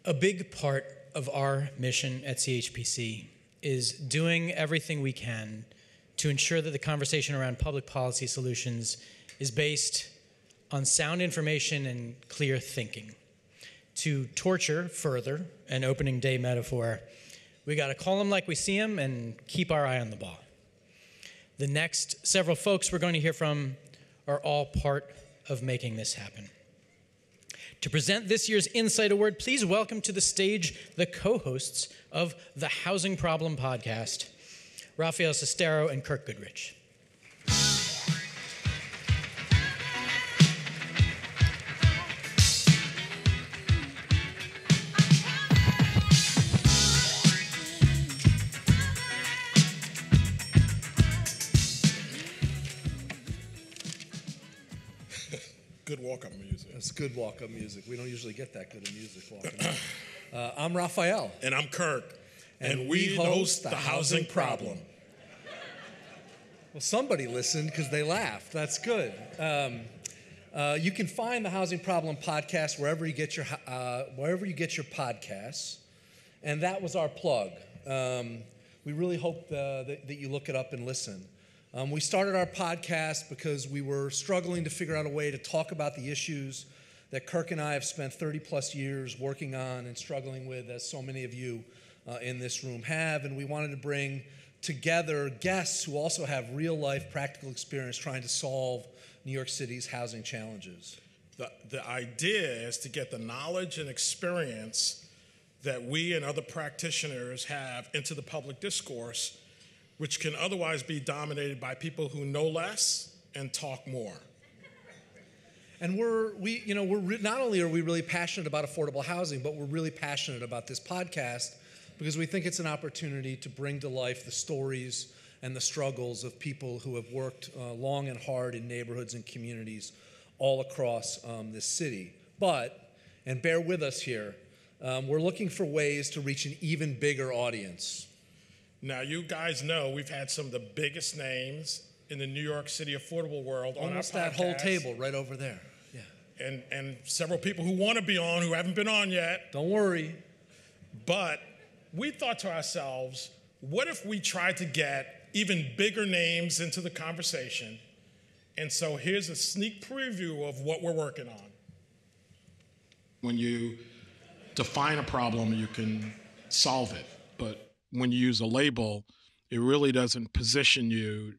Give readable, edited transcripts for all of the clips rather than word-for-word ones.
A big part of our mission at CHPC is doing everything we can to ensure that the conversation around public policy solutions is based on sound information and clear thinking. To torture further an opening day metaphor, we got to call them like we see them and keep our eye on the ball. The next several folks we're going to hear from are all part of making this happen. To present this year's Insight Award, please welcome to the stage the co-hosts of the Housing Problem podcast, Rafael, Cestero, and Kirk Goodrich. Good walk-up music. That's good walk-up music. We don't usually get that good of music walking up. I'm Rafael. And I'm Kirk. And we host the Housing Problem. Well, somebody listened because they laughed. That's good. You can find the Housing Problem podcast wherever you get your podcasts. And that was our plug. We really hope that you look it up and listen. We started our podcast because we were struggling to figure out a way to talk about the issues that Kirk and I have spent 30 plus years working on and struggling with, as so many of you in this room have. And we wanted to bring together guests who also have real life practical experience trying to solve New York City's housing challenges. The idea is to get the knowledge and experience that we and other practitioners have into the public discourse, which can otherwise be dominated by people who know less and talk more. And not only are we really passionate about affordable housing, but we're really passionate about this podcast because we think it's an opportunity to bring to life the stories and the struggles of people who have worked long and hard in neighborhoods and communities all across this city. And bear with us here, we're looking for ways to reach an even bigger audience. Now, you guys know we've had some of the biggest names in the New York City affordable world on our podcast. Almost that whole table right over there. Yeah. And several people who want to be on who haven't been on yet. Don't worry. But we thought to ourselves, what if we tried to get even bigger names into the conversation? And so here's a sneak preview of what we're working on. When you define a problem, you can solve it. But when you use a label, it really doesn't position you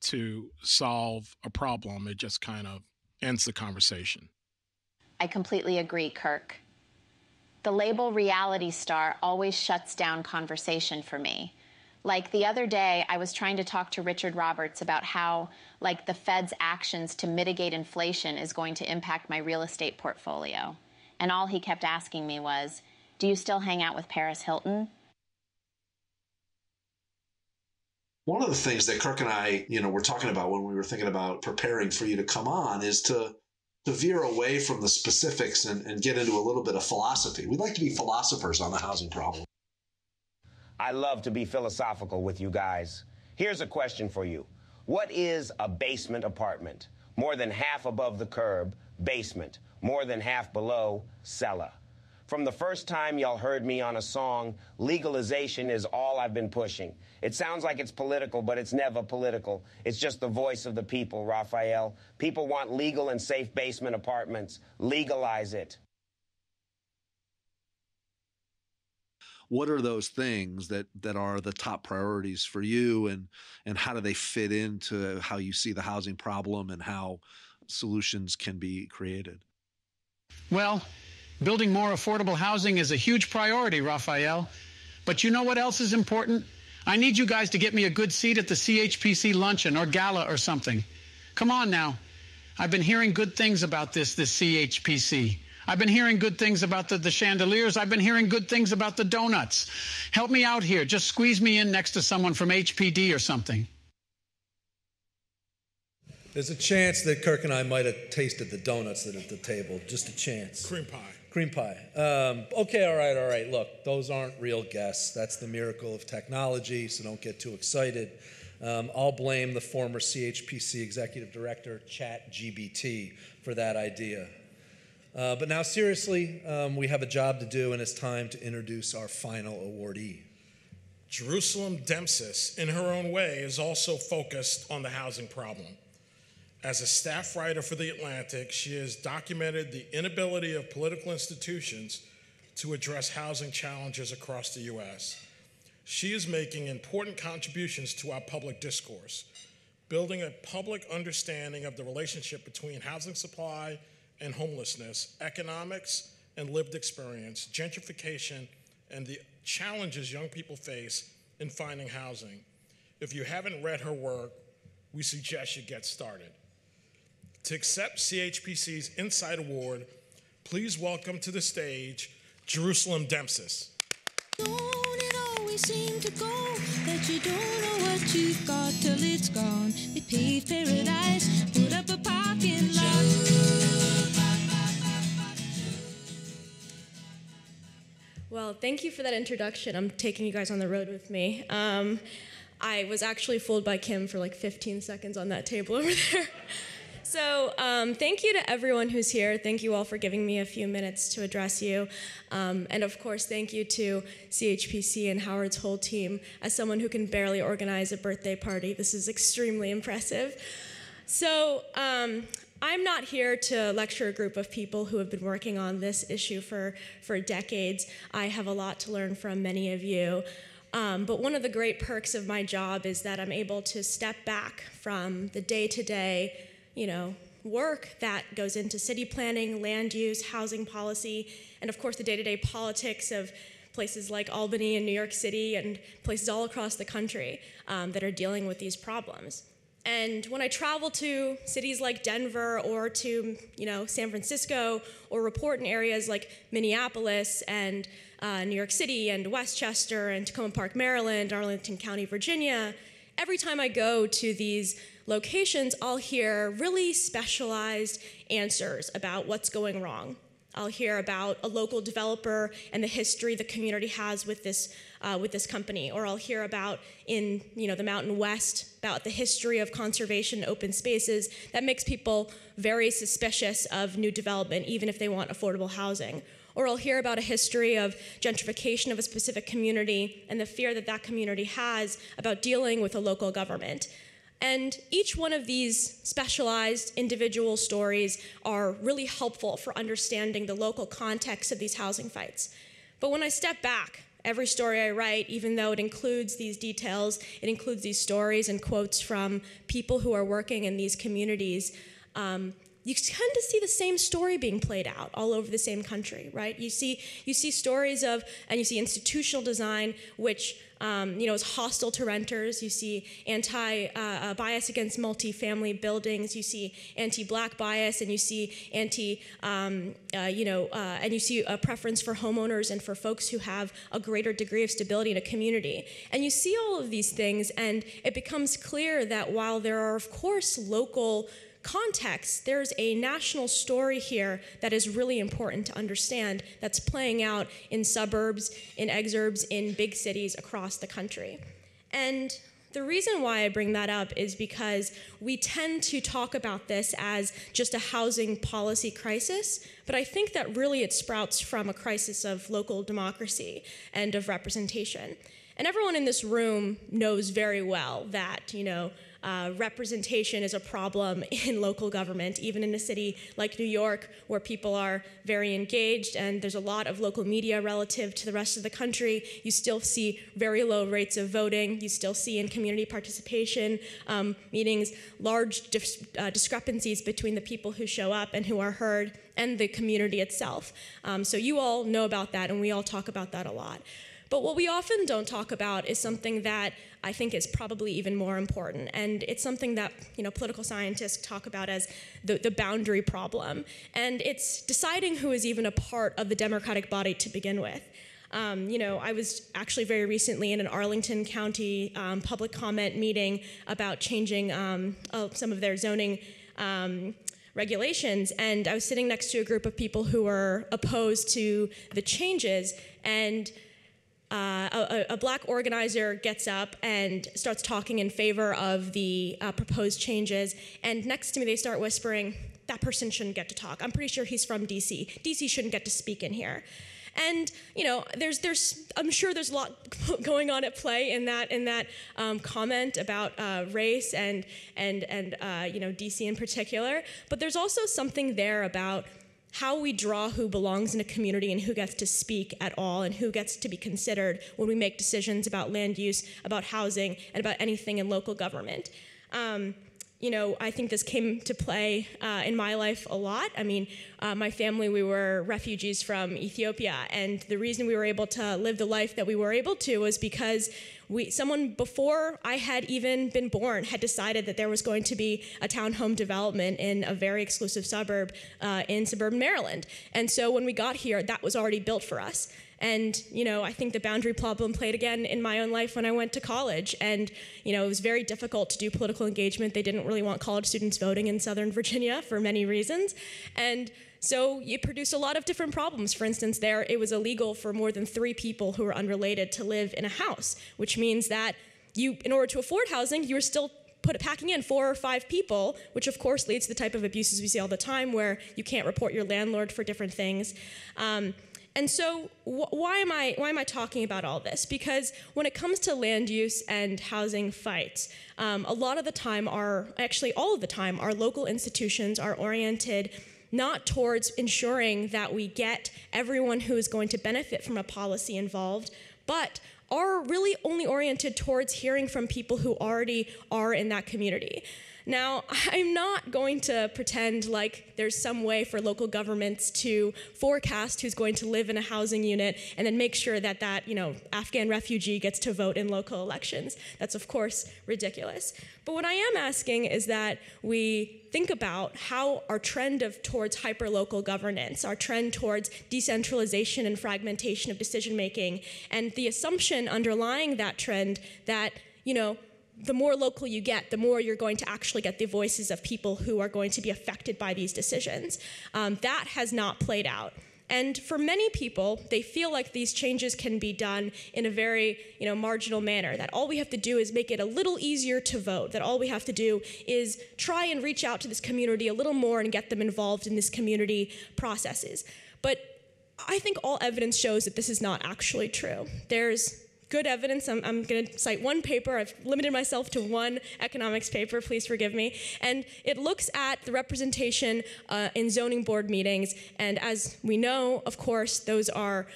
to solve a problem. It just kind of ends the conversation. I completely agree, Kirk. The label reality star always shuts down conversation for me. Like the other day, I was trying to talk to Richard Roberts about how, the Fed's actions to mitigate inflation is going to impact my real estate portfolio. And all he kept asking me was, do you still hang out with Paris Hilton? One of the things that Kirk and I, were talking about when we were thinking about preparing for you to come on is to veer away from the specifics and get into a little bit of philosophy. We'd like to be philosophers on the housing problem. I love to be philosophical with you guys. Here's a question for you. What is a basement apartment? More than half above the curb, basement. More than half below, cellar. From the first time y'all heard me on a song, legalization is all I've been pushing. It sounds like it's political, but it's never political. It's just the voice of the people, Rafael. People want legal and safe basement apartments. Legalize it. What are those things that are the top priorities for you, and how do they fit into how you see the housing problem and how solutions can be created? Well, building more affordable housing is a huge priority, Rafael. But you know what else is important? I need you guys to get me a good seat at the CHPC luncheon or gala or something. Come on now. I've been hearing good things about this CHPC. I've been hearing good things about the chandeliers. I've been hearing good things about the donuts. Help me out here. Just squeeze me in next to someone from HPD or something. There's a chance that Kirk and I might have tasted the donuts that are at the table. Just a chance. Cream pie. Cream pie. Okay, all right. Look, those aren't real guests. That's the miracle of technology, so don't get too excited. I'll blame the former CHPC executive director, ChatGPT, for that idea. But now seriously, we have a job to do, and it's time to introduce our final awardee. Jerusalem Demsas, in her own way, is also focused on the housing problem. As a staff writer for The Atlantic, she has documented the inability of political institutions to address housing challenges across the U.S. She is making important contributions to our public discourse, building a public understanding of the relationship between housing supply and homelessness, economics and lived experience, gentrification, and the challenges young people face in finding housing. If you haven't read her work, we suggest you get started. To accept CHPC's Insight Award, please welcome to the stage Jerusalem Demsas. Don't it always seem to go that you don't know what you've got till it's gone? They paved paradise, put up a parking lot. Well, thank you for that introduction. I'm taking you guys on the road with me. I was actually fooled by Kim for like 15 seconds on that table over there. So thank you to everyone who's here. Thank you all for giving me a few minutes to address you. And of course, thank you to CHPC and Howard's whole team. As someone who can barely organize a birthday party, this is extremely impressive. So I'm not here to lecture a group of people who have been working on this issue for decades. I have a lot to learn from many of you. But one of the great perks of my job is that I'm able to step back from the day-to-day work that goes into city planning, land use, housing policy, and of course the day-to-day politics of places like Albany and New York City and places all across the country that are dealing with these problems. And when I travel to cities like Denver or to San Francisco or report in areas like Minneapolis and New York City and Westchester and Tacoma Park, Maryland, Arlington County, Virginia, every time I go to these locations, I'll hear really specialized answers about what's going wrong. I'll hear about a local developer and the history the community has with this company, or I'll hear about in the Mountain West about the history of conservation and open spaces that makes people very suspicious of new development, even if they want affordable housing. Or I'll hear about a history of gentrification of a specific community and the fear that that community has about dealing with a local government. And each one of these specialized individual stories are really helpful for understanding the local context of these housing fights. But when I step back, every story I write, even though it includes these details, it includes these stories and quotes from people who are working in these communities, you tend to see the same story being played out all over the same country, right? You see stories of, and you see institutional design, which is hostile to renters. You see bias against multifamily buildings. You see anti-black bias, and you see and you see a preference for homeowners and for folks who have a greater degree of stability in a community. And you see all of these things, and it becomes clear that while there are, of course, local context, there's a national story here that is really important to understand that's playing out in suburbs, in exurbs, in big cities across the country. And the reason why I bring that up is because we tend to talk about this as just a housing policy crisis, but I think that really it sprouts from a crisis of local democracy and of representation. And everyone in this room knows very well that, representation is a problem in local government, even in a city like New York, where people are very engaged and there's a lot of local media relative to the rest of the country. You still see very low rates of voting. You still see in community participation meetings large discrepancies between the people who show up and who are heard and the community itself. So you all know about that, and we all talk about that a lot. But what we often don't talk about is something that I think is probably even more important, and it's something that political scientists talk about as the boundary problem, and it's deciding who is even a part of the democratic body to begin with. I was actually very recently in an Arlington County public comment meeting about changing some of their zoning regulations, and I was sitting next to a group of people who were opposed to the changes, and a black organizer gets up and starts talking in favor of the proposed changes, and next to me they start whispering, that person shouldn't get to talk. I'm pretty sure he's from DC. DC shouldn't get to speak in here. And I'm sure there's a lot going on at play in that comment about race and DC in particular. But there's also something there about how we draw who belongs in a community and who gets to speak at all and who gets to be considered when we make decisions about land use, about housing, and about anything in local government. I think this came to play in my life a lot. I mean, my family, we were refugees from Ethiopia, and the reason we were able to live the life that we were able to was because someone before I had even been born had decided that there was going to be a townhome development in a very exclusive suburb in suburban Maryland. And so when we got here, that was already built for us. And, I think the boundary problem played again in my own life when I went to college. And, it was very difficult to do political engagement. They didn't really want college students voting in Southern Virginia for many reasons. And so you produced a lot of different problems. For instance, there it was illegal for more than 3 people who were unrelated to live in a house, which means that in order to afford housing, you were still packing in 4 or 5 people, which of course leads to the type of abuses we see all the time where you can't report your landlord for different things. And so why am I talking about all this? Because when it comes to land use and housing fights, a lot of the time all of the time, our local institutions are oriented not towards ensuring that we get everyone who is going to benefit from a policy involved, but are really only oriented towards hearing from people who already are in that community. Now, I'm not going to pretend like there's some way for local governments to forecast who's going to live in a housing unit and then make sure that Afghan refugee gets to vote in local elections. That's, of course, ridiculous. But what I am asking is that we think about how our trend towards hyperlocal governance, our trend towards decentralization and fragmentation of decision-making, and the assumption underlying that trend that, the more local you get, the more you're going to actually get the voices of people who are going to be affected by these decisions. That has not played out. And for many people, they feel like these changes can be done in a very, marginal manner, that all we have to do is make it a little easier to vote, that all we have to do is try and reach out to this community a little more and get them involved in this community processes. But I think all evidence shows that this is not actually true. There's good evidence. I'm going to cite one paper. I've limited myself to one economics paper. Please forgive me. And it looks at the representation in zoning board meetings. And as we know, of course, those are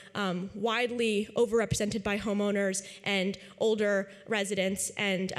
widely overrepresented by homeowners and older residents and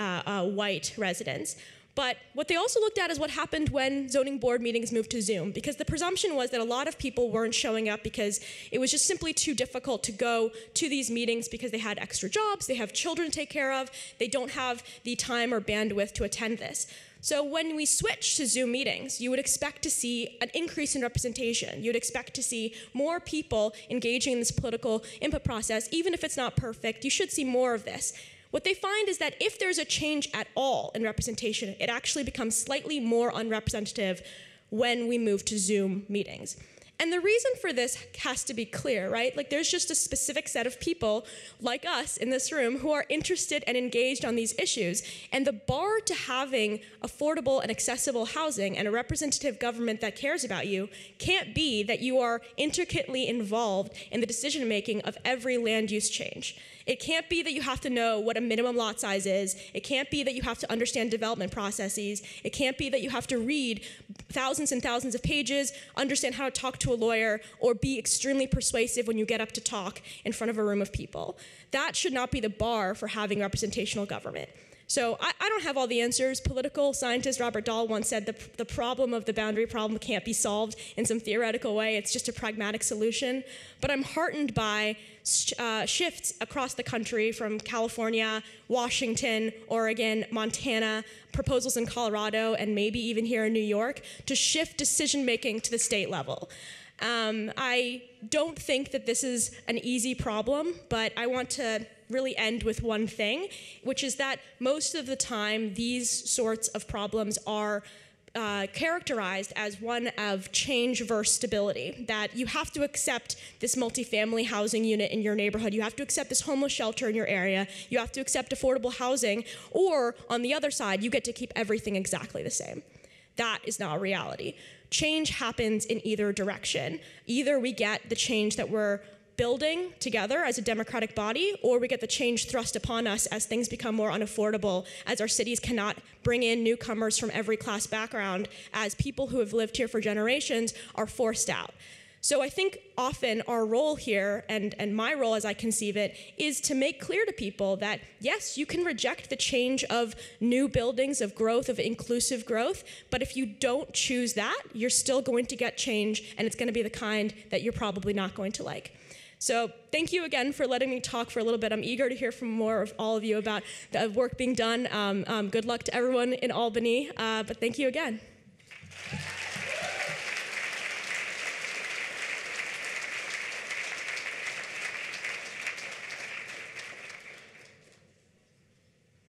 white residents. But what they also looked at is what happened when zoning board meetings moved to Zoom, because the presumption was that a lot of people weren't showing up because it was just simply too difficult to go to these meetings because they had extra jobs, they have children to take care of, they don't have the time or bandwidth to attend this. So when we switch to Zoom meetings, you would expect to see an increase in representation. You'd expect to see more people engaging in this political input process. Even if it's not perfect, you should see more of this. What they find is that if there's a change at all in representation, it actually becomes slightly more unrepresentative when we move to Zoom meetings. And the reason for this has to be clear, right? Like there's just a specific set of people like us in this room who are interested and engaged on these issues. And the bar to having affordable and accessible housing and a representative government that cares about you can't be that you are intricately involved in the decision-making of every land use change. It can't be that you have to know what a minimum lot size is. It can't be that you have to understand development processes. It can't be that you have to read thousands and thousands of pages, understand how to talk to a lawyer, or be extremely persuasive when you get up to talk in front of a room of people. That should not be the bar for having representational government. So I don't have all the answers. Political scientist Robert Dahl once said the problem of the boundary problem can't be solved in some theoretical way. It's just a pragmatic solution. But I'm heartened by shifts across the country from California, Washington, Oregon, Montana, proposals in Colorado, and maybe even here in New York to shift decision-making to the state level. I don't think that this is an easy problem, but I want to really end with one thing, which is that most of the time these sorts of problems are characterized as one of change versus stability, that you have to accept this multifamily housing unit in your neighborhood, you have to accept this homeless shelter in your area, you have to accept affordable housing, or on the other side, you get to keep everything exactly the same. That is not reality. change happens in either direction. Either we get the change that we're building together as a democratic body, or we get the change thrust upon us as things become more unaffordable, as our cities cannot bring in newcomers from every class background, as people who have lived here for generations are forced out. So I think often our role here, and my role as I conceive it, is to make clear to people that, yes, you can reject the change of new buildings, of growth, of inclusive growth, but if you don't choose that, you're still going to get change, and it's going to be the kind that you're probably not going to like. So thank you again for letting me talk for a little bit. I'm eager to hear from more of all of you about the work being done. Good luck to everyone in Albany, but thank you again.